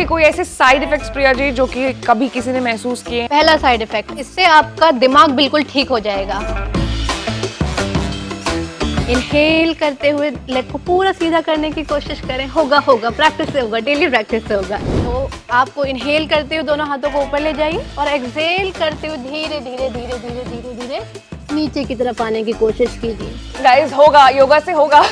कोई ऐसे side effects Priya ji जो कि कभी किसी ने महसूस किए? पहला साइड इफेक्ट, इससे आपका दिमाग बिल्कुल ठीक हो जाएगा। इनहेल करते हुए लेग को पूरा सीधा करने की कोशिश करें। होगा होगा, प्रैक्टिस से होगा, डेली प्रैक्टिस से होगा। तो आपको इनहेल करते हुए दोनों हाथों को ऊपर ले जाइए और एक्सहेल करते हुए धीरे धीरे धीरे धीरे धीरे धीरे नीचे की तरफ आने की कोशिश कीजिए। गाइस होगा, योगा से होगा।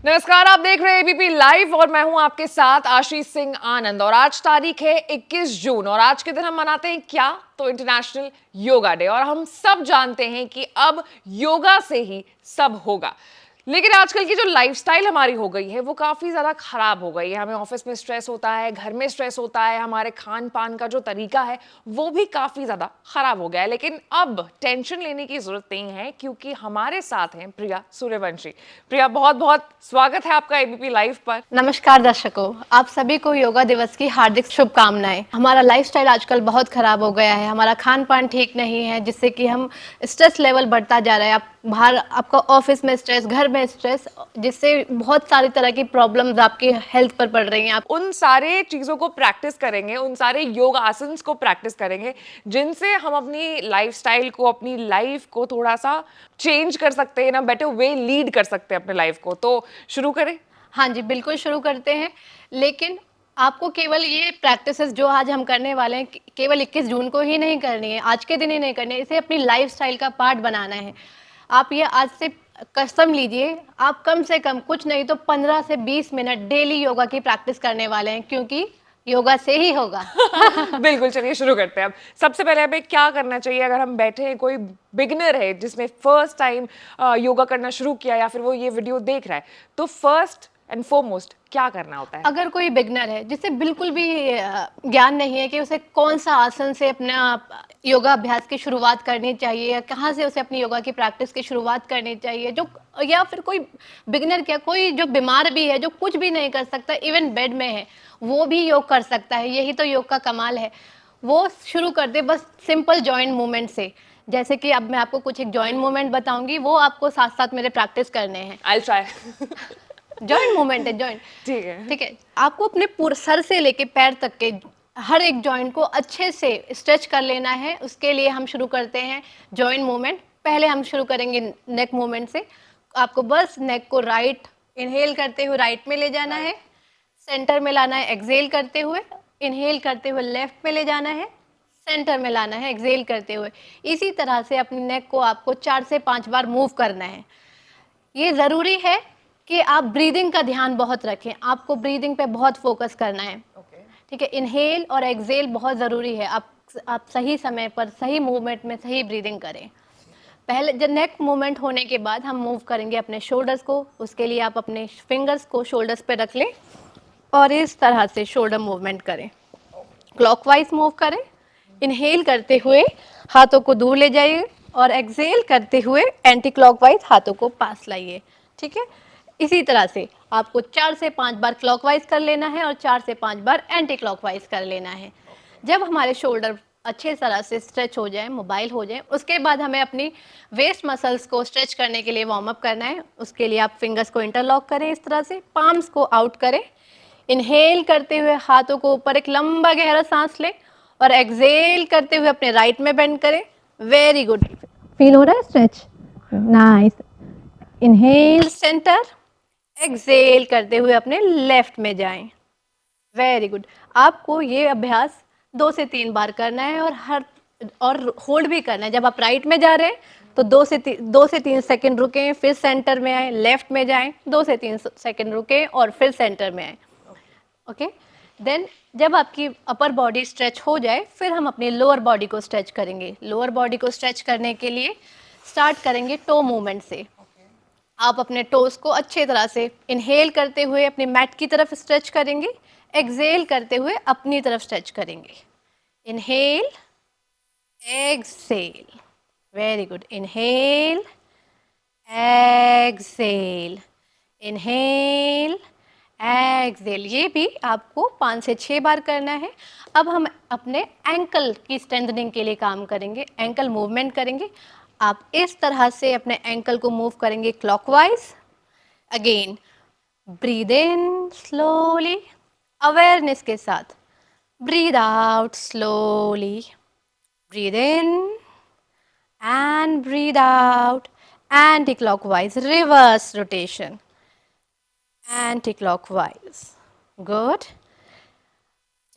नमस्कार, आप देख रहे हैं एबीपी लाइव और मैं हूं आपके साथ आशीष सिंह आनंद। और आज तारीख है 21 जून और आज के दिन हम मनाते हैं क्या? तो इंटरनेशनल योगा डे। और हम सब जानते हैं कि अब योगा से ही सब होगा। लेकिन आजकल की जो लाइफस्टाइल हमारी हो गई है वो काफ़ी ज़्यादा ख़राब हो गई है। हमें ऑफिस में स्ट्रेस होता है, घर में स्ट्रेस होता है, हमारे खान पान का जो तरीका है वो भी काफ़ी ज़्यादा ख़राब हो गया है। लेकिन अब टेंशन लेने की ज़रूरत नहीं है क्योंकि हमारे साथ हैं प्रिया सूर्यवंशी। प्रिया, बहुत बहुत स्वागत है आपका एबीपी लाइव पर। नमस्कार दर्शकों, आप सभी को योगा दिवस की हार्दिक शुभकामनाएं। हमारा लाइफस्टाइल आजकल बहुत खराब हो गया है, हमारा खान पान ठीक नहीं है, जिससे कि हम स्ट्रेस लेवल बढ़ता जा रहा है। आप बाहर आपका ऑफिस में स्ट्रेस, घर में स्ट्रेस, जिससे बहुत सारी तरह की प्रॉब्लम्स आपकी हेल्थ पर पड़ रही हैं। आप उन सारे चीज़ों को प्रैक्टिस करेंगे, उन सारे योग आसन्स को प्रैक्टिस करेंगे जिनसे हम अपनी लाइफस्टाइल को, अपनी लाइफ को थोड़ा सा चेंज कर सकते हैं, ना बेटर वे लीड कर सकते हैं अपने लाइफ को। तो शुरू करें? हाँ जी, बिल्कुल शुरू करते हैं। लेकिन आपको केवल ये प्रैक्टिसेस जो आज हम करने वाले हैं केवल 21 जून को ही नहीं करनी है, आज के दिन ही नहीं करनी है, इसे अपनी लाइफस्टाइल का पार्ट बनाना है। आप ये आज से कसम लीजिए, आप कम से कम कुछ नहीं तो 15 से 20 मिनट डेली योगा की प्रैक्टिस करने वाले हैं, क्योंकि योगा से ही होगा। बिल्कुल, चलिए शुरू करते हैं। अब सबसे पहले हमें क्या करना चाहिए अगर हम बैठे हैं, कोई बिगिनर है जिसने फर्स्ट टाइम योगा करना शुरू किया या फिर वो ये वीडियो देख रहा है, तो फर्स्ट एंड फॉरमोस्ट क्या करना होता है? अगर कोई बिगनर है जिसे बिल्कुल भी ज्ञान नहीं है कि उसे कौन सा आसन से अपना योगा अभ्यास की शुरुआत करनी चाहिए या कहाँ से उसे अपनी योगा की प्रैक्टिस की शुरुआत करनी चाहिए, जो या फिर कोई बिगनर क्या, कोई जो बीमार भी है, जो कुछ भी नहीं कर सकता, इवन बेड में है, वो भी योग कर सकता है। यही तो योग का कमाल है। वो शुरू कर दे बस सिंपल जॉइंट मूवमेंट से। जैसे कि अब मैं आपको कुछ एक जॉइंट मूवमेंट बताऊंगी, वो आपको साथ साथ मेरे प्रैक्टिस करने हैं। I try. जॉइंट मूवमेंट है, जॉइंट। ठीक है। ठीक है, आपको अपने पूरे सर से लेके पैर तक के हर एक जॉइंट को अच्छे से स्ट्रेच कर लेना है। उसके लिए हम शुरू करते हैं जॉइंट मूवमेंट। पहले हम शुरू करेंगे नेक मूवमेंट से। आपको बस नेक को राइट इनहेल करते हुए राइट में ले जाना है, सेंटर में लाना है, एक्सहेल करते हुए, इनहेल करते हुए लेफ्ट में ले जाना है, सेंटर में लाना है, एक्सहेल करते हुए। इसी तरह से अपनी नेक को आपको 4 से 5 बार मूव करना है। ये ज़रूरी है कि आप ब्रीदिंग का ध्यान बहुत रखें, आपको ब्रीदिंग पे बहुत फोकस करना है। ठीक है, इनहेल और एक्सहेल बहुत ज़रूरी है। आप सही समय पर सही मूवमेंट में सही ब्रीदिंग करें। पहले जब नेक मूवमेंट होने के बाद हम मूव करेंगे अपने शोल्डर्स को। उसके लिए आप अपने फिंगर्स को शोल्डर्स पे रख लें और इस तरह से शोल्डर मूवमेंट करें, क्लॉकवाइज मूव करें। इनहेल करते हुए हाथों को दूर ले जाइए और एक्सहेल करते हुए एंटी क्लॉकवाइज हाथों को पास लाइए। ठीक है, इसी तरह से आपको 4 से 5 बार क्लॉकवाइज कर लेना है और 4 से 5 बार एंटी क्लॉकवाइज कर लेना है। जब हमारे शोल्डर अच्छे तरह से स्ट्रेच हो जाए, मोबाइल हो जाए, उसके बाद हमें अपनी वेस्ट मसल्स को स्ट्रेच करने के लिए वार्म अप करना है। उसके लिए आप फिंगर्स को इंटरलॉक करें, इस तरह से पाम्स को आउट करें। इनहेल करते हुए हाथों को ऊपर एक लंबा गहरा सांस लें और एक्सहेल करते हुए अपने राइट में बेंड करें। वेरी गुड, फील हो रहा है stretch? Nice. Inhale centre, exhale करते हुए अपने लेफ्ट में जाएं। Very good. आपको ये अभ्यास 2 से 3 बार करना है और होल्ड भी करना है। जब आप राइट में जा रहे हैं तो 2 से 3 सेकंड रुकें, फिर सेंटर में आए, लेफ्ट में जाएं, 2 से 3 सेकंड रुकें और फिर सेंटर में आए। ओके, देन जब आपकी अपर बॉडी स्ट्रेच हो जाए फिर हम अपनी लोअर बॉडी को स्ट्रेच करेंगे। लोअर बॉडी को स्ट्रेच करने के लिए स्टार्ट करेंगे टो मूवमेंट से। आप अपने टोस को अच्छे तरह से इनहेल करते हुए अपनी मैट की तरफ स्ट्रेच करेंगे, एक्सहेल करते हुए अपनी तरफ स्ट्रेच करेंगे। Inhale, exhale, very good. Inhale, exhale, inhale, exhale. ये भी आपको 5 से 6 बार करना है। अब हम अपने एंकल की स्ट्रेंथनिंग के लिए काम करेंगे, एंकल मूवमेंट करेंगे। आप इस तरह से अपने एंकल को मूव करेंगे clockwise. Again breathe in slowly, awareness के साथ। Breathe out slowly, breathe in and breathe out, anti-clockwise, reverse rotation, anti-clockwise, good।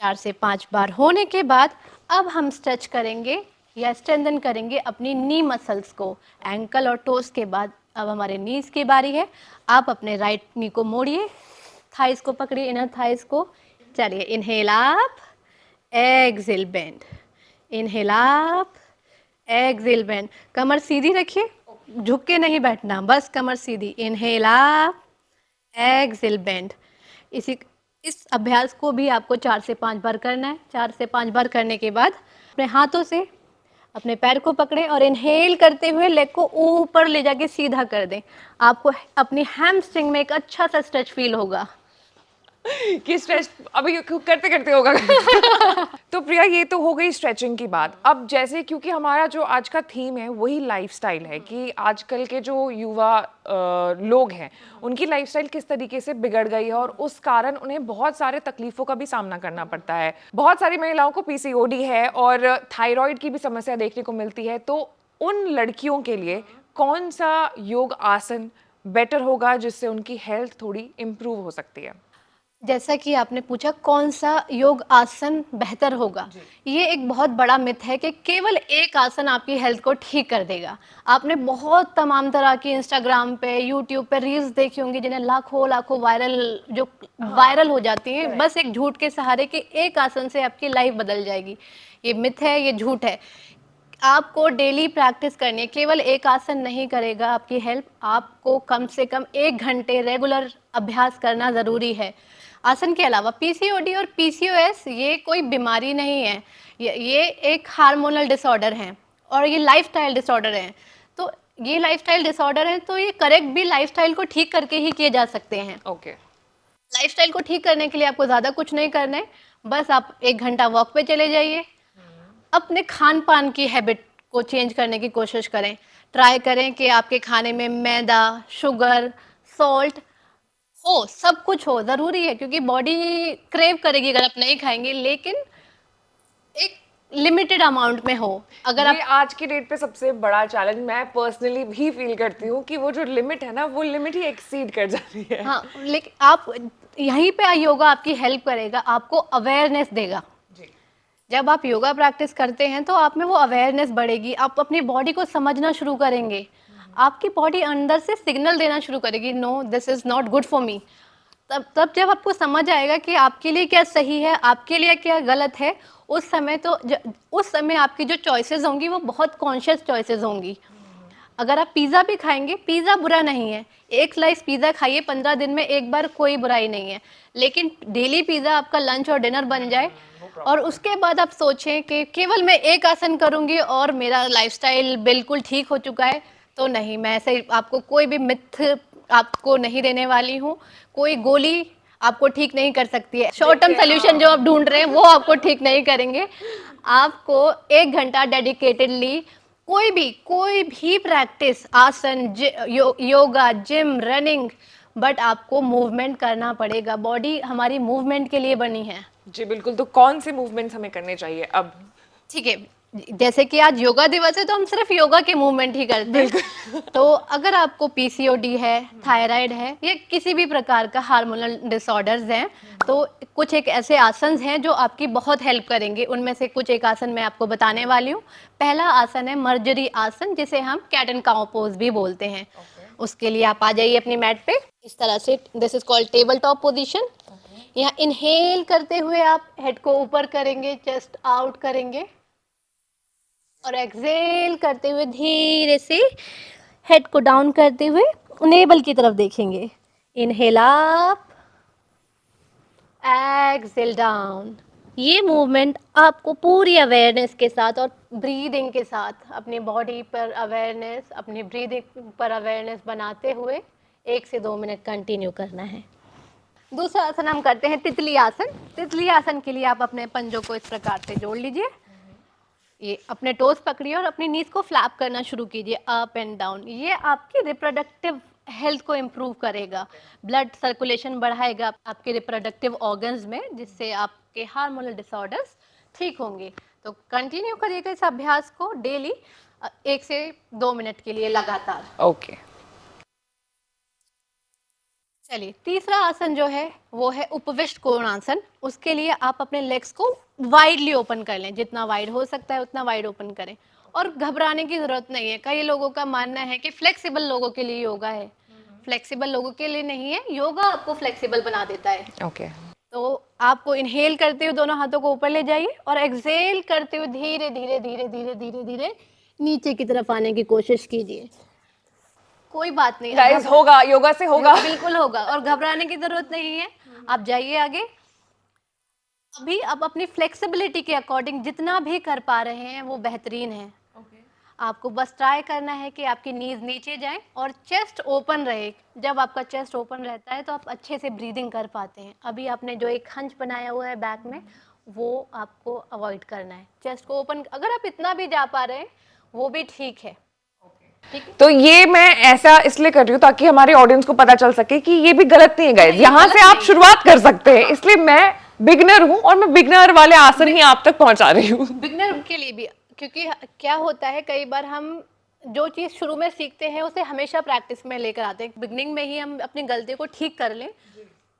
4 से 5 बार होने के बाद अब हम स्ट्रेच करेंगे या स्ट्रेंथन करेंगे अपनी नी मसल्स को। एंकल और टोस के बाद अब हमारे नीज की बारी है। आप अपने राइट नी को मोड़िए, थाइस को पकड़िए, इनर थाइस को। चलिए, inhale up, exhale bend, inhale up, exhale bend. कमर सीधी रखिए, झुक के नहीं बैठना, बस कमर सीधी। Inhale up, exhale bend. इस अभ्यास को भी आपको 4 से 5 बार करना है। 4 से 5 बार करने के बाद अपने हाथों से अपने पैर को पकड़ें और इनहेल करते हुए लेग को ऊपर ले जाके सीधा कर दें। आपको अपनी हैमस्ट्रिंग में एक अच्छा सा स्ट्रेच फील होगा। कि स्ट्रेच अभी करते करते होगा। तो प्रिया, ये तो हो गई स्ट्रेचिंग की बात। अब जैसे क्योंकि हमारा जो आज का थीम है वही लाइफस्टाइल है कि आजकल के जो युवा लोग हैं उनकी लाइफस्टाइल किस तरीके से बिगड़ गई है और उस कारण उन्हें बहुत सारे तकलीफों का भी सामना करना पड़ता है। बहुत सारी महिलाओं को पीसीओडी है और थायराइड की भी समस्या देखने को मिलती है। तो उन लड़कियों के लिए कौन सा योग आसन बेटर होगा जिससे उनकी हेल्थ थोड़ी इम्प्रूव हो सकती है? जैसा कि आपने पूछा कौन सा योग आसन बेहतर होगा, ये एक बहुत बड़ा मिथ है कि केवल एक आसन आपकी हेल्थ को ठीक कर देगा। आपने बहुत तमाम तरह की इंस्टाग्राम पे, यूट्यूब पे रील्स देखी होंगी जिन्हें लाखों लाखों वायरल हो जाती हैं बस एक झूठ के सहारे कि एक आसन से आपकी लाइफ बदल जाएगी। ये मिथ है, ये झूठ है। आपको डेली प्रैक्टिस करनी है, केवल एक आसन नहीं करेगा आपकी हेल्प। आपको कम से कम 1 घंटे रेगुलर अभ्यास करना ज़रूरी है। आसन के अलावा पीसीओडी और पीसीओएस ये कोई बीमारी नहीं है, ये एक हार्मोनल डिसऑर्डर हैं और ये लाइफस्टाइल डिसऑर्डर हैं। तो ये लाइफस्टाइल डिसऑर्डर हैं तो ये करेक्ट भी लाइफस्टाइल को ठीक करके ही किए जा सकते हैं। ओके। लाइफस्टाइल को ठीक करने के लिए आपको ज़्यादा कुछ नहीं करना है, बस आप 1 घंटा वॉक पे चले जाइए। अपने खान पान की हैबिट को चेंज करने की कोशिश करें। ट्राई करें कि आपके खाने में मैदा, शुगर, सॉल्ट हो, सब कुछ हो, ज़रूरी है क्योंकि बॉडी क्रेव करेगी अगर आप नहीं खाएंगे, लेकिन एक लिमिटेड अमाउंट में हो। अगर ये आज की डेट पे सबसे बड़ा चैलेंज मैं पर्सनली भी फील करती हूँ कि वो जो लिमिट है ना वो लिमिट ही एक्सीड कर जाती है। हाँ, लेकिन आप यहीं पे योगा आपकी हेल्प करेगा, आपको अवेयरनेस देगा। जब आप योगा प्रैक्टिस करते हैं तो आप में वो अवेयरनेस बढ़ेगी, आप अपनी बॉडी को समझना शुरू करेंगे। आपकी बॉडी अंदर से सिग्नल देना शुरू करेगी, no this is not good for me. तब जब आपको समझ आएगा कि आपके लिए क्या सही है, आपके लिए क्या गलत है, उस समय आपकी जो चॉइसेस होंगी वो बहुत कॉन्शियस चॉइसेस होंगी। अगर आप पिज़्ज़ा भी खाएंगे, पिज़्ज़ा बुरा नहीं है, एक स्लाइस पिज़्ज़ा खाइए 15 दिन में एक बार, कोई बुराई नहीं है। लेकिन डेली पिज़्ज़ा आपका लंच और डिनर बन जाए और उसके बाद आप सोचें कि केवल मैं एक आसन करूंगी और मेरा लाइफस्टाइल बिल्कुल ठीक हो चुका है, तो नहीं। मैं ऐसे आपको कोई भी मिथ आपको नहीं देने वाली हूँ। कोई गोली आपको ठीक नहीं कर सकती है। शॉर्ट टर्म सोल्यूशन जो आप ढूंढ रहे हैं वो आपको ठीक नहीं करेंगे। आपको 1 घंटा डेडिकेटेडली कोई भी प्रैक्टिस, आसन, योगा, जिम, रनिंग, बट आपको मूवमेंट करना पड़ेगा। बॉडी हमारी मूवमेंट के लिए बनी है। जी बिल्कुल। तो कौन से मूवमेंट्स हमें करने चाहिए अब? ठीक है, जैसे कि आज योगा दिवस है तो हम सिर्फ योगा के मूवमेंट ही करते हैं। तो अगर आपको पीसीओडी है, थायराइड है या किसी भी प्रकार का हार्मोनल डिसऑर्डर्स हैं, तो कुछ एक ऐसे आसन हैं जो आपकी बहुत हेल्प करेंगे। उनमें से कुछ एक आसन मैं आपको बताने वाली हूँ। पहला आसन है मर्जरी आसन, जिसे हम कैट एंड काउ पोज भी बोलते हैं। उसके लिए आप आ जाइए अपनी मैट पे इस तरह से। This is called table top position. यहाँ इनहेल करते हुए आप हेड को ऊपर करेंगे, चेस्ट आउट करेंगे और एक्सहेल करते हुए धीरे से हेड को डाउन करते हुए नेबल की तरफ देखेंगे। Inhale up, exhale down. ये मूवमेंट आपको पूरी अवेयरनेस के साथ और ब्रीदिंग के साथ अपनी बॉडी पर अवेयरनेस, अपनी ब्रीदिंग पर अवेयरनेस बनाते हुए 1 से 2 मिनट कंटिन्यू करना है। दूसरा आसन हम करते हैं तितली आसन। तितली आसन के लिए आप अपने पंजों को इस प्रकार से जोड़ लीजिए। ये अपने टोज पकड़िए और अपनी नीज को फ्लैप करना शुरू कीजिए अप एंड डाउन। ये आपकी रिप्रोडक्टिव हेल्थ को इम्प्रूव करेगा, ब्लड सर्कुलेशन बढ़ाएगा आपके रिप्रोडक्टिव ऑर्गन्स में, जिससे आपके हार्मोनल डिसऑर्डर्स ठीक होंगे। तो कंटिन्यू करिएगा इस अभ्यास को डेली 1 से 2 मिनट के लिए लगातार। ओके। चलिए, तीसरा आसन जो है वो है उपविष्ट कोणासन। उसके लिए आप अपने लेग्स को वाइडली ओपन कर लें, जितना वाइड हो सकता है उतना वाइड ओपन करें, और घबराने की जरूरत नहीं है। कई लोगों का मानना है कि फ्लेक्सिबल लोगों के लिए योगा है, फ्लेक्सिबल लोगों के लिए नहीं है, योगा आपको फ्लेक्सिबल बना देता है। ओके। तो आपको इनहेल करते हुए दोनों हाथों को ऊपर ले जाइए और एक्सहेल करते हुए धीरे धीरे धीरे धीरे धीरे धीरे नीचे की तरफ आने की कोशिश कीजिए। कोई बात नहीं गाइस, होगा, योगा से होगा। बिल्कुल होगा, और घबराने की जरूरत नहीं है। आप जाइए आगे। अभी आप अपनी फ्लेक्सिबिलिटी के अकॉर्डिंग जितना भी कर पा रहे हैं वो बेहतरीन है। आपको बस ट्राई करना है कि आपकी नीज नीचे जाए और चेस्ट ओपन रहे। जब आपका चेस्ट ओपन रहता है तो आप अच्छे से ब्रीदिंग कर पाते हैं। अभी आपने जो एक हंच बनाया हुआ है बैक में, वो आपको अवॉइड करना है। चेस्ट को ओपन, अगर आप इतना भी जा पा रहे हैं वो भी ठीक है। तो ये मैं ऐसा इसलिए कर रही हूँ ताकि हमारे ऑडियंस को पता चल सके कि ये भी गलत नहीं है गाइस, यहाँ से आप शुरुआत कर सकते हैं। इसलिए मैं बिगनर हूँ और मैं बिगनर वाले आसन ही आप तक पहुंचा रही हूँ। बिगनर के लिए भी, क्योंकि क्या होता है कई बार हम जो चीज़ शुरू में सीखते हैं उसे हमेशा प्रैक्टिस में लेकर आते हैं। बिगनिंग में ही हम अपनी गलती को ठीक कर लें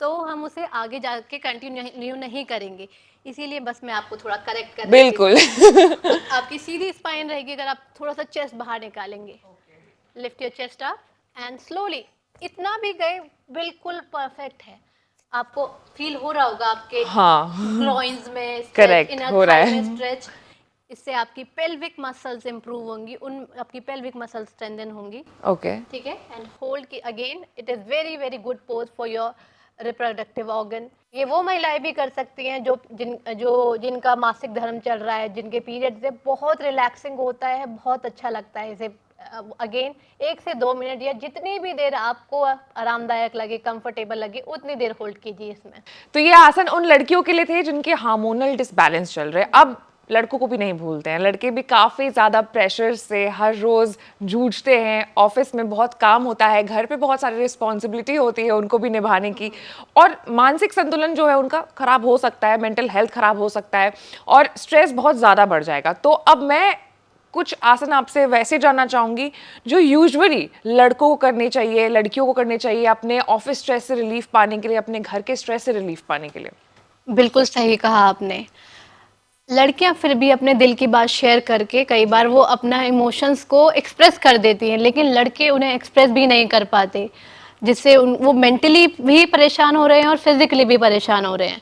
तो हम उसे आगे जाके कंटिन्यू नहीं करेंगे। इसीलिए बस मैं आपको थोड़ा करेक्ट कर रही बिल्कुल। थी। आपकी सीधी स्पाइन रहेगी अगर आप थोड़ा सा चेस्ट बाहर निकालेंगे। Lift your chest up and slowly, इतना भी गए बिल्कुल परफेक्ट है। आपको फील हो रहा होगा आपके ग्लॉइंस में करेक्ट इनर हो रहा थाई में है। स्ट्रेच। इससे आपकी पेल्विक मसल्स इंप्रूव होंगी, उन आपकी पेल्विक मसल्स स्ट्रेंथन होंगी। ओके। ठीक है, एंड होल्ड की again. It is very very good pose for your reproductive organ. ये वो महिलाएं भी कर सकती हैं जिनका मासिक धर्म चल रहा है, जिनके पीरियड से बहुत रिलैक्सिंग होता है, बहुत अच्छा लगता है इसे। अगेन 1 से 2 मिनट या जितनी भी देर आपको आरामदायक लगे, कंफर्टेबल लगे, उतनी देर होल्ड कीजिए इसमें। तो ये आसन उन लड़कियों के लिए थे जिनके हार्मोनल डिसबैलेंस चल रहे हैं। अब लड़कों को भी नहीं भूलते हैं, लड़के भी काफ़ी ज़्यादा प्रेशर से हर रोज़ जूझते हैं। ऑफिस में बहुत काम होता है, घर पे बहुत सारी रिस्पॉन्सिबिलिटी होती है उनको भी निभाने की, और मानसिक संतुलन जो है उनका ख़राब हो सकता है, मेंटल हेल्थ ख़राब हो सकता है, और स्ट्रेस बहुत ज़्यादा बढ़ जाएगा। तो अब मैं कुछ आसन आपसे वैसे जानना चाहूँगी जो यूजुअली लड़कों को करने चाहिए, लड़कियों को करने चाहिए अपने ऑफिस स्ट्रेस से रिलीफ पाने के लिए, अपने घर के स्ट्रेस से रिलीफ पाने के लिए। बिल्कुल सही कहा आपने। लड़कियां फिर भी अपने दिल की बात शेयर करके कई बार वो अपना इमोशंस को एक्सप्रेस कर देती हैं, लेकिन लड़के उन्हें एक्सप्रेस भी नहीं कर पाते, जिससे वो मेंटली भी परेशान हो रहे हैं और फिजिकली भी परेशान हो रहे हैं।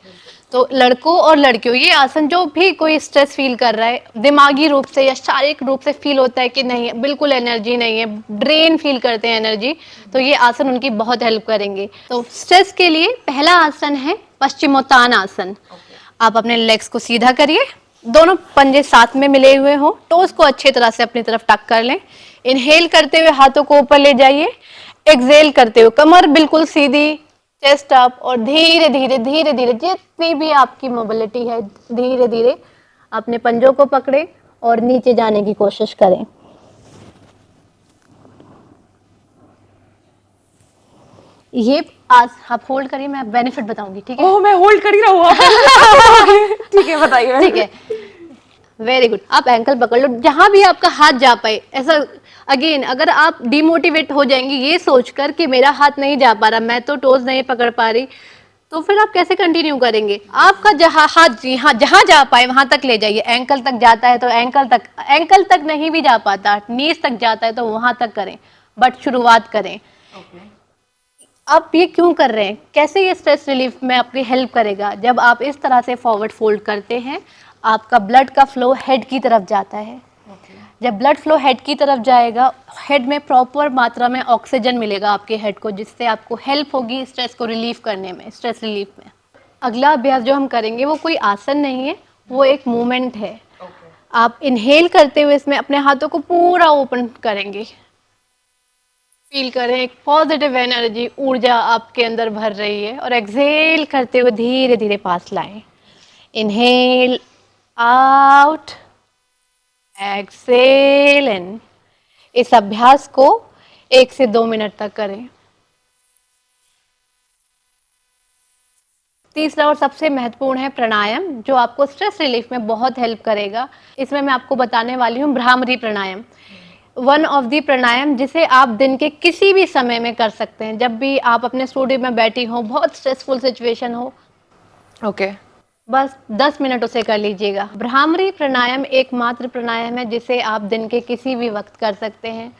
तो लड़कों और लड़कियों, ये आसन जो भी कोई स्ट्रेस फील कर रहा है, दिमागी रूप से या शारीरिक रूप से फील होता है कि नहीं बिल्कुल एनर्जी नहीं है, ड्रेन फील करते हैं एनर्जी, तो ये आसन उनकी बहुत हेल्प करेंगे। तो स्ट्रेस के लिए पहला आसन है पश्चिमोत्तान आसन। आप अपने लेग्स को सीधा करिए, दोनों पंजे साथ में मिले हुए हो, टोस को अच्छी तरह से अपनी तरफ टक कर लें। इनहेल करते हुए हाथों को ऊपर ले जाइए, एक्सहेल करते हुए कमर बिल्कुल सीधी, चेस्ट अप, और धीरे धीरे धीरे धीरे जितनी भी आपकी मोबिलिटी है धीरे धीरे अपने पंजों को पकड़ें और नीचे जाने की कोशिश करें। ये आज आप होल्ड करिए, मैं बेनिफिट बताऊंगी, ठीक है? ओह, मैं होल्ड कर ही रहा हूँ। ठीक है, बताइए। ठीक है, वेरी गुड। आप एंकल पकड़ लो, जहां भी आपका हाथ जा पाए। ऐसा अगेन, अगर आप डिमोटिवेट हो जाएंगी ये सोचकर कि मेरा हाथ नहीं जा पा रहा, मैं तो टोज नहीं पकड़ पा रही, तो फिर आप कैसे कंटिन्यू करेंगे? आपका जहां हाथ जहां जा पाए वहां तक ले जाइए। एंकल तक जाता है तो एंकल तक नहीं भी जा पाता, नीज तक जाता है तो वहां तक करें, बट शुरुआत करें। आप ये क्यों कर रहे हैं? कैसे ये स्ट्रेस रिलीफ में आपकी हेल्प करेगा? जब आप इस तरह से फॉरवर्ड फोल्ड करते हैं, आपका ब्लड का फ्लो हेड की तरफ जाता है। जब ब्लड फ्लो हेड की तरफ जाएगा, हेड में प्रॉपर मात्रा में ऑक्सीजन मिलेगा आपके हेड को, जिससे आपको हेल्प होगी स्ट्रेस को रिलीफ करने में, स्ट्रेस रिलीफ में। अगला अभ्यास जो हम करेंगे वो कोई आसन नहीं है, वो एक मूवमेंट है। आप इनहेल करते हुए इसमें अपने हाथों को पूरा ओपन करेंगे, फील करें एक पॉजिटिव एनर्जी, ऊर्जा आपके अंदर भर रही है, और एक्सहेल करते हुए धीरे धीरे पास लाएं। Inhale out, exhale in. इस अभ्यास को 1 से 2 मिनट तक करें। तीसरा और सबसे महत्वपूर्ण है प्राणायाम, जो आपको स्ट्रेस रिलीफ में बहुत हेल्प करेगा। इसमें मैं आपको बताने वाली हूँ भ्रामरी प्राणायाम। वन ऑफ दी प्राणायाम जिसे आप दिन के किसी भी समय में कर सकते हैं, जब भी आप अपने स्टूडियो में बैठी हो, बहुत स्ट्रेसफुल सिचुएशन हो, ओके। बस 10 मिनट उसे कर लीजिएगा। भ्रामरी प्राणायाम एकमात्र प्राणायाम है जिसे आप दिन के किसी भी वक्त कर सकते हैं।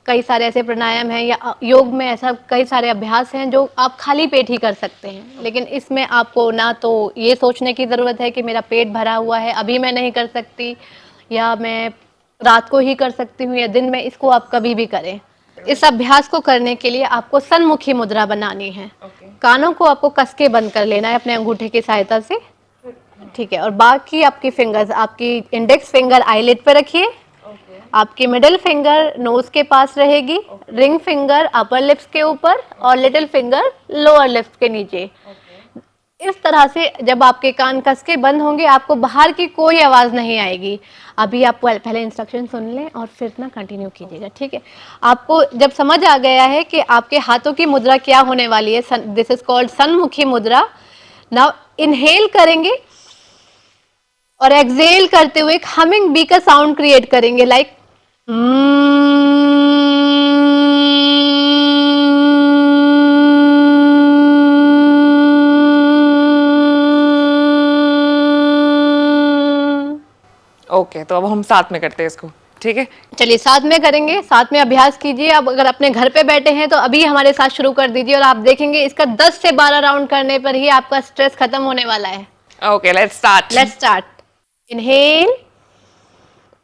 कई सारे ऐसे प्राणायाम हैं या योग में ऐसा कई सारे अभ्यास हैं जो आप खाली पेट ही कर सकते हैं, लेकिन इसमें आपको ना तो ये सोचने की ज़रूरत है कि मेरा पेट भरा हुआ है, अभी मैं नहीं कर सकती, या मैं रात को ही कर सकती हूँ या दिन में। इसको आप कभी भी करें। इस अभ्यास को करने के लिए आपको सन्मुखी मुद्रा बनानी है। कानों को आपको कस के बंद कर लेना है अपने अंगूठे की सहायता से, ठीक है। और बाकी आपकी फिंगर्स, आपकी इंडेक्स फिंगर आईलिड पे रखिए, आपकी मिडिल फिंगर नोज के पास रहेगी, रिंग फिंगर अपर लिप्स के ऊपर और लिटिल फिंगर लोअर लिप्स के नीचे। इस तरह से जब आपके कान कस के बंद होंगे, आपको बाहर की कोई आवाज़ नहीं आएगी। अभी आप पहले इंस्ट्रक्शन सुन लें और फिर ना कंटिन्यू कीजिएगा, ठीक है। आपको जब समझ आ गया है कि आपके हाथों की मुद्रा क्या होने वाली है, दिस इज कॉल्ड सन्मुखी मुद्रा। नाउ इनहेल करेंगे और एक्सहेल करते हुए एक हमिंग बी का साउंड क्रिएट करेंगे, लाइक ओके, तो अब हम साथ में करते हैं इसको, ठीक है। चलिए साथ में करेंगे, साथ में अभ्यास कीजिए। अब अगर अपने घर पे बैठे हैं तो अभी हमारे साथ शुरू कर दीजिए और आप देखेंगे इसका 10 से 12 राउंड करने पर ही आपका स्ट्रेस खत्म होने वाला है। Okay, let's start. Let's start. Inhale,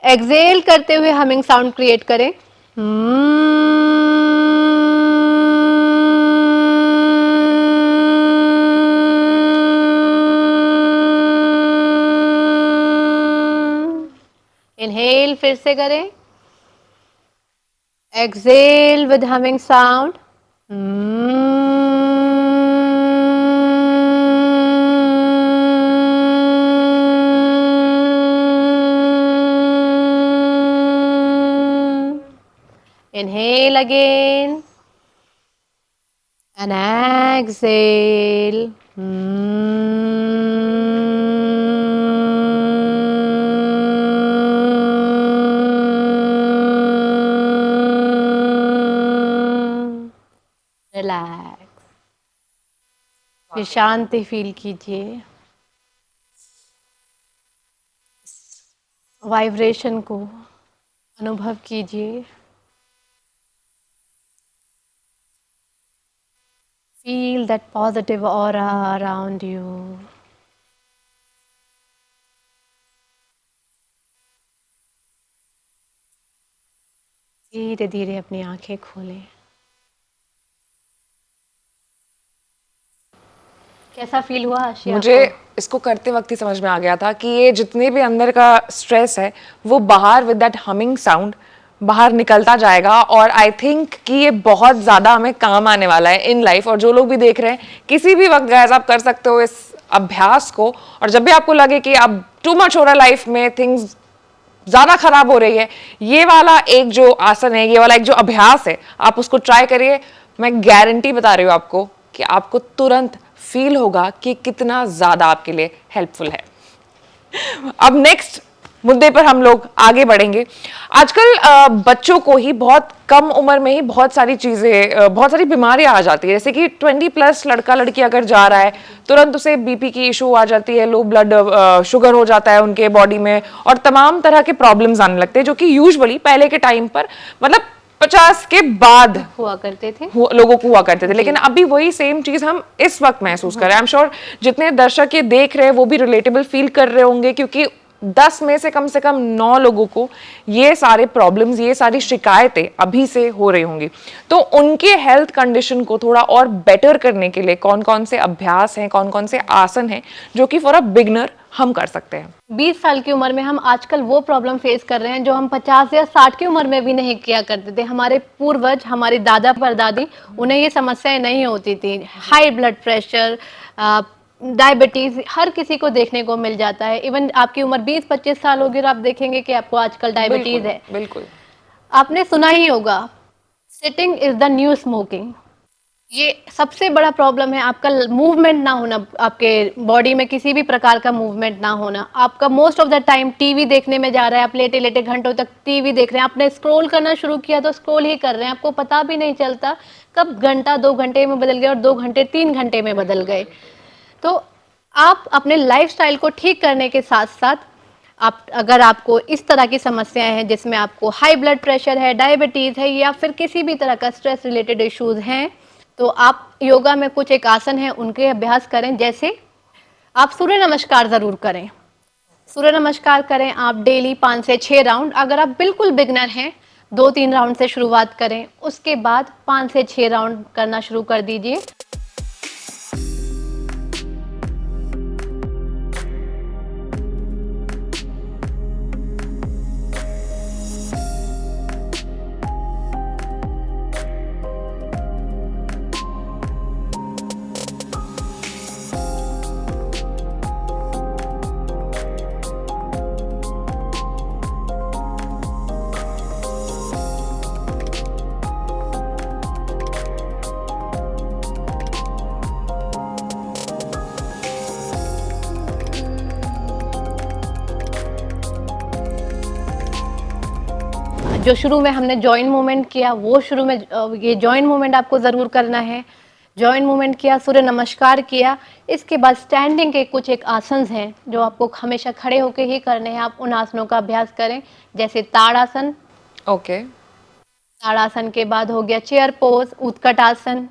exhale करते हुए हमिंग साउंड क्रिएट करें। इनहेल फिर से करें, exhale with humming sound. Inhale again and exhale. Relax, Shanti feel कीजिए, वाइब्रेशन को अनुभव कीजिए। Feel that positive aura around you. धीरे धीरे अपनी आंखें खोलें। कैसा फील हुआ आशी मुझे आपको? इसको करते वक्त ही समझ में आ गया था कि ये जितने भी अंदर का स्ट्रेस है वो बाहर विद दैट हमिंग साउंड बाहर निकलता जाएगा। और आई थिंक कि ये बहुत ज़्यादा हमें काम आने वाला है इन लाइफ। और जो लोग भी देख रहे हैं, किसी भी वक्त गाइस आप कर सकते हो इस अभ्यास को। और जब भी आपको लगे कि अब टू मच हो रहा है लाइफ में, थिंग्स ज़्यादा खराब हो रही है, ये वाला एक जो आसन है, ये वाला एक जो अभ्यास है, आप उसको ट्राई करिए। मैं गारंटी बता रही हूँ आपको कि आपको तुरंत फील होगा कि कितना ज़्यादा आपके लिए हेल्पफुल है। अब नेक्स्ट मुद्दे पर हम लोग आगे बढ़ेंगे। आजकल बच्चों को ही बहुत कम उम्र में ही बहुत सारी चीज़ें, बहुत सारी बीमारियां आ जाती है। जैसे कि 20+ लड़का लड़की अगर जा रहा है, तुरंत उसे बीपी की इशू आ जाती है, लो ब्लड शुगर हो जाता है उनके बॉडी में, और तमाम तरह के प्रॉब्लम्स आने लगते हैं, जो कि यूजुअली पहले के टाइम पर मतलब 50 के बाद हुआ करते थे, लोगों को हुआ करते थे। लेकिन अभी वही सेम चीज हम इस वक्त महसूस कर रहे हैं। आई एम श्योर जितने दर्शक ये देख रहे हैं वो भी रिलेटेबल फील कर रहे होंगे, क्योंकि 10 में से कम 9 लोगों को ये सारे प्रॉब्लम्स, ये सारी शिकायतें अभी से हो रही होंगी। तो उनके हेल्थ कंडीशन को थोड़ा और बेटर करने के लिए कौन कौन से अभ्यास हैं, कौन कौन से आसन हैं जो कि फॉर अ बिगनर हम कर सकते हैं। 20 साल की उम्र में हम आजकल वो प्रॉब्लम फेस कर रहे हैं जो हम 50 या 60 की उम्र में भी नहीं किया करते थे। हमारे पूर्वज, हमारे दादा परदादी, उन्हें ये समस्याएं नहीं होती थी। हाई ब्लड प्रेशर, डायबिटीज हर किसी को देखने को मिल जाता है। इवन आपकी उम्र 20-25 साल होगी और आप देखेंगे कि आपको आजकल डायबिटीज है। बिल्कुल। आपने सुना ही होगा, sitting is the new smoking. ये सबसे बड़ा प्रॉब्लम है, आपका मूवमेंट ना होना, आपके बॉडी में किसी भी प्रकार का मूवमेंट ना होना। आपका most of the time TV देखने में जा रहा है, आप लेटे लेटे घंटों तक टीवी देख रहे हैं। आपने स्क्रॉल करना शुरू किया तो स्क्रॉल ही कर रहे हैं, आपको पता भी नहीं चलता कब घंटा 2 घंटे में बदल गया और 2 घंटे 3 घंटे में बदल गए। तो आप अपने लाइफस्टाइल को ठीक करने के साथ साथ आप, अगर आपको इस तरह की समस्याएं हैं जिसमें आपको हाई ब्लड प्रेशर है, डायबिटीज़ है या फिर किसी भी तरह का स्ट्रेस रिलेटेड इश्यूज हैं, तो आप योगा में कुछ एक आसन हैं उनके अभ्यास करें। जैसे आप सूर्य नमस्कार ज़रूर करें। सूर्य नमस्कार करें आप डेली 5 से 6 राउंड। अगर आप बिल्कुल बिगनर हैं, 2-3 राउंड से शुरुआत करें, उसके बाद 5 से 6 राउंड करना शुरू कर दीजिए। जो शुरू में हमने जॉइंट मूवमेंट किया, वो शुरू में ये जॉइंट मूवमेंट आपको ज़रूर करना है। जॉइंट मूवमेंट किया, सूर्य नमस्कार किया, इसके बाद स्टैंडिंग के कुछ एक आसन हैं जो आपको हमेशा खड़े होकर ही करने हैं। आप उन आसनों का अभ्यास करें, जैसे ताड़ासन। ओके। ताड़ासन के बाद हो गया चेयर पोज, उत्कट आसन,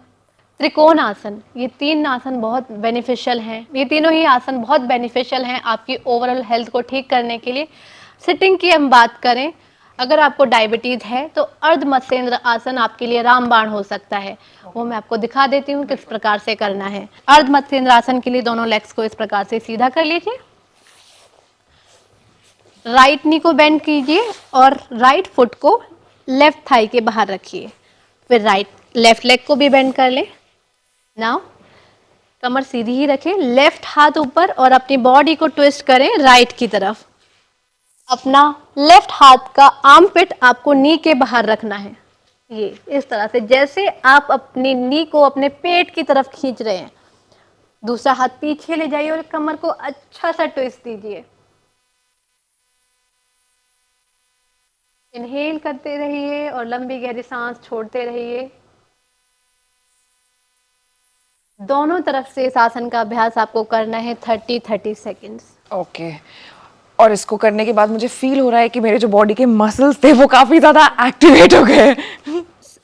त्रिकोण आसन। ये 3 आसन बहुत बेनिफिशियल हैं। ये तीनों ही आसन बहुत बेनिफिशियल हैं आपकी ओवरऑल हेल्थ को ठीक करने के लिए। सिटिंग की हम बात करें, अगर आपको डायबिटीज़ है तो अर्ध मत्स्येंद्र आसन आपके लिए रामबाण हो सकता है। वो मैं आपको दिखा देती हूँ किस प्रकार से करना है। अर्ध मत्स्येंद्र आसन के लिए दोनों लेग्स को इस प्रकार से सीधा कर लीजिए, राइट नी को बेंड कीजिए और राइट फुट को लेफ्ट थाई के बाहर रखिए। फिर लेफ्ट लेग को भी बेंड कर लें। नाउ कमर सीधी ही रखें, लेफ्ट हाथ ऊपर और अपनी बॉडी को ट्विस्ट करें राइट की तरफ। अपना लेफ्ट हाथ का आर्म पिट आपको नी के बाहर रखना है, ये इस तरह से, जैसे आप अपनी नी को अपने पेट की तरफ खींच रहे हैं। दूसरा हाथ पीछे ले जाइए और कमर को अच्छा सा ट्विस्ट दीजिए। इनहेल करते रहिए और लंबी गहरी सांस छोड़ते रहिए। दोनों तरफ से इस आसन का अभ्यास आपको करना है 30-30 सेकेंड्स। ओके। और इसको करने के बाद मुझे फील हो रहा है कि मेरे जो बॉडी के मसल्स थे वो काफी ज्यादा एक्टिवेट हो गए।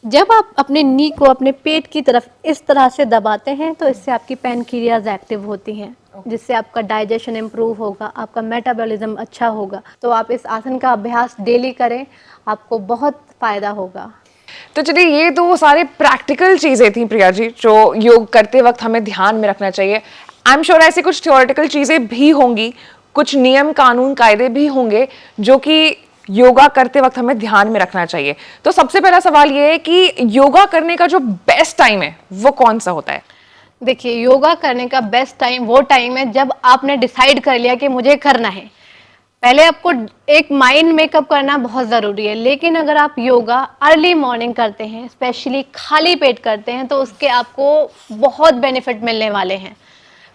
जब आप अपने नी को अपने पेट की तरफ इस तरह से दबाते हैं तो इससे आपकी पैनक्रियाज एक्टिव होती हैं, जिससे आपका डाइजेशन इम्प्रूव होगा, आपका मेटाबॉलिज्म अच्छा होगा। तो आप इस आसन का अभ्यास डेली करें, आपको बहुत फायदा होगा। तो चलिए, ये तो वो सारे प्रैक्टिकल चीजें थी प्रिया जी जो योग करते वक्त हमें ध्यान में रखना चाहिए। आई एम श्योर ऐसी कुछ थियोरेटिकल चीजें भी होंगी, कुछ नियम कानून कायदे भी होंगे जो कि योगा करते वक्त हमें ध्यान में रखना चाहिए। तो सबसे पहला सवाल ये है कि योगा करने का जो बेस्ट टाइम है वो कौन सा होता है? देखिए, योगा करने का बेस्ट टाइम वो टाइम है जब आपने डिसाइड कर लिया कि मुझे करना है। पहले आपको एक माइंड मेकअप करना बहुत ज़रूरी है, लेकिन अगर आप योगा अर्ली मॉर्निंग करते हैं, स्पेशली खाली पेट करते हैं, तो उसके आपको बहुत बेनिफिट मिलने वाले हैं।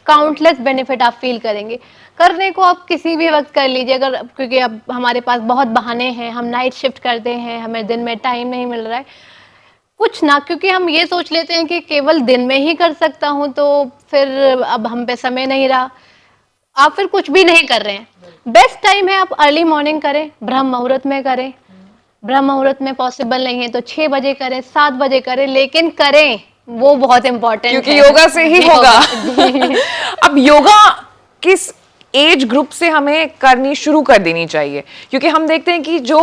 काउंटलेस बेनिफिट आप फील करेंगे। करने को आप किसी भी वक्त कर लीजिए, अगर, क्योंकि अब हमारे पास बहुत बहाने हैं, हम नाइट शिफ्ट करते हैं, हमें दिन में टाइम नहीं मिल रहा है, कुछ ना, क्योंकि हम ये सोच लेते हैं कि केवल दिन में ही कर सकता हूँ तो फिर अब हम पे समय नहीं रहा, आप फिर कुछ भी नहीं कर रहे हैं। बेस्ट टाइम है आप अर्ली मॉर्निंग करें, ब्रह्म मुहूर्त में करें। ब्रह्म मुहूर्त में पॉसिबल नहीं है तो 6 बजे करें, 7 बजे करें, लेकिन करें, वो बहुत इंपॉर्टेंट है, क्योंकि योगा से ही होगा। अब योगा किस एज ग्रुप से हमें करनी शुरू कर देनी चाहिए? क्योंकि हम देखते हैं कि जो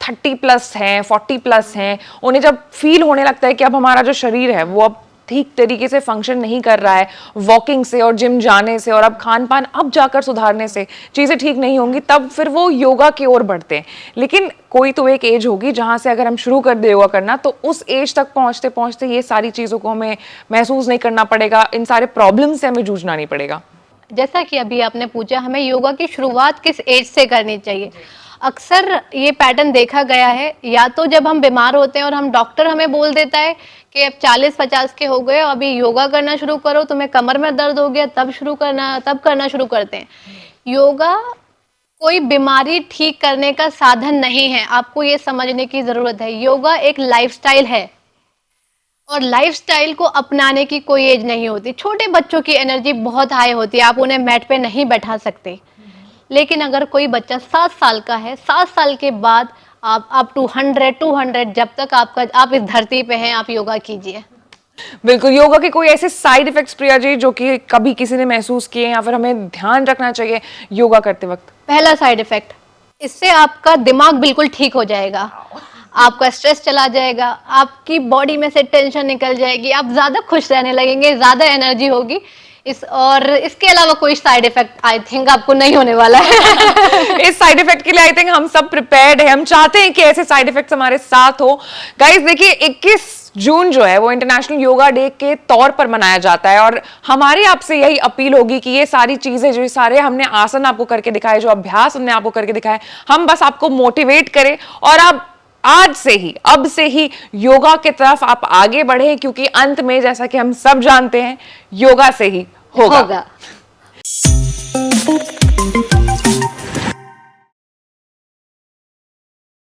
30+ हैं, 40+ हैं, उन्हें जब फील होने लगता है कि अब हमारा जो शरीर है वो अब ठीक तरीके से फंक्शन नहीं कर रहा है, वॉकिंग से और जिम जाने से और अब खान पान अब जाकर सुधारने से चीज़ें ठीक नहीं होंगी, तब फिर वो योगा की ओर बढ़ते हैं। लेकिन कोई तो एक एज होगी जहाँ से अगर हम शुरू कर दे योगा करना, तो उस एज तक पहुँचते पहुँचते ये सारी चीज़ों को हमें महसूस नहीं करना पड़ेगा, इन सारे प्रॉब्लम से हमें जूझना नहीं पड़ेगा। जैसा कि अभी आपने पूछा हमें योगा की शुरुआत किस एज से करनी चाहिए, अक्सर ये पैटर्न देखा गया है, या तो जब हम बीमार होते हैं और हम डॉक्टर हमें बोल देता है कि अब 40-50 के हो गए, अभी योगा करना शुरू करो, तुम्हें कमर में दर्द हो गया तब करना शुरू करते हैं। योगा कोई बीमारी ठीक करने का साधन नहीं है, आपको ये समझने की ज़रूरत है। योगा एक लाइफस्टाइल है और लाइफस्टाइल को अपनाने की कोई एज नहीं होती। छोटे बच्चों की एनर्जी बहुत हाई होती है, आप उन्हें मैट पे नहीं बैठा सकते। लेकिन अगर कोई बच्चा 7 साल का है, 7 साल के बाद आप 200 जब तक आप इस धरती पे हैं, आप योगा कीजिए। बिल्कुल। योगा के कोई ऐसे साइड इफेक्ट्स प्रिया जी जो कि कभी किसी ने महसूस किए या फिर हमें ध्यान रखना चाहिए योगा करते वक्त? पहला साइड इफेक्ट, इससे आपका दिमाग बिल्कुल ठीक हो जाएगा, आपका स्ट्रेस चला जाएगा, आपकी बॉडी में से टेंशन निकल जाएगी, आप ज़्यादा खुश रहने लगेंगे, ज़्यादा एनर्जी होगी। इसके अलावा कोई साइड इफेक्ट आई थिंक आपको नहीं होने वाला है। इस साइड इफेक्ट के लिए आई थिंक हम सब प्रिपेयर्ड है, हम चाहते हैं कि ऐसे साइड इफेक्ट्स हमारे साथ हो। गाइस देखिए, 21 जून जो है वो इंटरनेशनल योगा डे के तौर पर मनाया जाता है और हमारी आपसे यही अपील होगी कि ये सारी चीजें, जो सारे हमने आसन आपको करके दिखाए, जो अभ्यास हमने आपको करके दिखाए, हम बस आपको मोटिवेट करें और आप आज से ही, अब से ही योगा की तरफ आप आगे बढ़े, क्योंकि अंत में जैसा कि हम सब जानते हैं योगा से ही होगा।